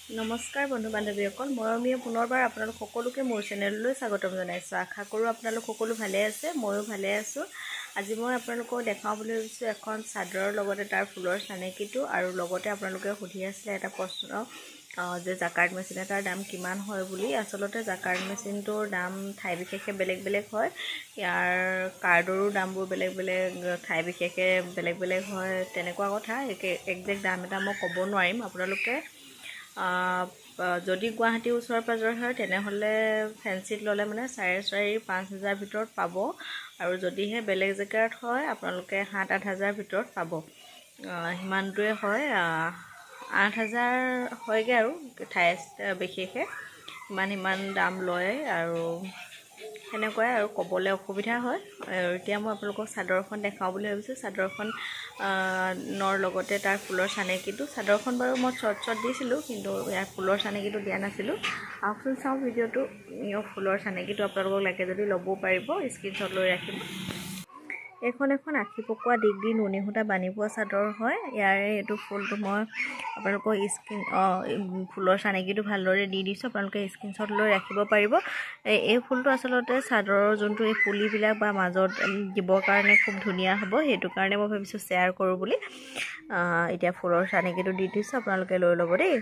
নমস্কাৰ বন্ধু বান্ধৱীসকল, মৰমীয় পুনৰবাৰ আপোনালোক সকলোকে মোৰ চেনেললৈ স্বাগতম জনাইছোঁ। আশা কৰোঁ আপোনালোক সকলো ভালে আছে, ময়ো ভালে আছোঁ। আজি মই আপোনালোকক দেখাওঁ বুলি ভাবিছোঁ এখন চাদৰৰ লগতে তাৰ ফুলৰ চানেকিটো, আৰু লগতে আপোনালোকে সুধি আছিলে এটা প্ৰশ্ন যে জাকাৰ্ড মেচিন এটাৰ দাম কিমান হয় বুলি। আচলতে জাকাৰ্ড মেচিনটোৰ দাম ঠাই বিশেষে বেলেগ বেলেগ হয়। ইয়াৰ কাৰ্ডৰো দামবোৰ বেলেগ বেলেগ, ঠাই বিশেষে বেলেগ বেলেগ হয়, তেনেকুৱা কথা। একজেক্ট দাম এটা মই ক'ব নোৱাৰিম। আপোনালোকে যদি গুৱাহাটী ওচৰ পাজৰ হয় তেনেহ'লে ফেঞ্চিত ল'লে মানে 4,500 5,000 ভিতৰত পাব, আৰু যদিহে বেলেগ জেগাত হয় আপোনালোকে 7,000 8,000 ভিতৰত পাব। সিমানটোৱে হয়, 8,000 হয়গৈ আৰু ঠাই বিশেষে সিমান দাম লয়, আৰু সেনেকুৱাই আৰু ক'বলৈ অসুবিধা হয়। এতিয়া মই আপোনালোকক চাদৰখন দেখাওঁ বুলি ভাবিছোঁ। চাদৰখন নৰ লগতে তাৰ ফুলৰ চানেকিটো। চাদৰখন বাৰু মই শ্বৰ্ট দিছিলোঁ, কিন্তু ইয়াৰ ফুলৰ চানেকিটো দিয়া নাছিলোঁ। আহকচোন চাওঁ ভিডিঅ'টো। ফুলৰ চানেকিটো আপোনালোকক লাগে যদি ল'বও পাৰিব, স্ক্ৰীনশ্বট লৈ ৰাখিব। এখন আশী পকোৱা ডিগ্ৰী নুনী সূতা বানি পোৱা চাদৰ হয়। ইয়াৰে এইটো ফুলটো মই আপোনালোকক ফুলৰ চানেকিটো ভালদৰে দি দিছোঁ, আপোনালোকে স্ক্ৰীনশ্বট লৈ ৰাখিব পাৰিব। এই ফুলটো আচলতে চাদৰৰ যোনটো এই পুলিবিলাক বা মাজত দিবৰ কাৰণে খুব ধুনীয়া হ'ব, সেইটো কাৰণে মই ভাবিছোঁ শ্বেয়াৰ কৰোঁ বুলি। এতিয়া ফুলৰ চানেকিটো দি দিছোঁ, আপোনালোকে লৈ ল'ব দেই।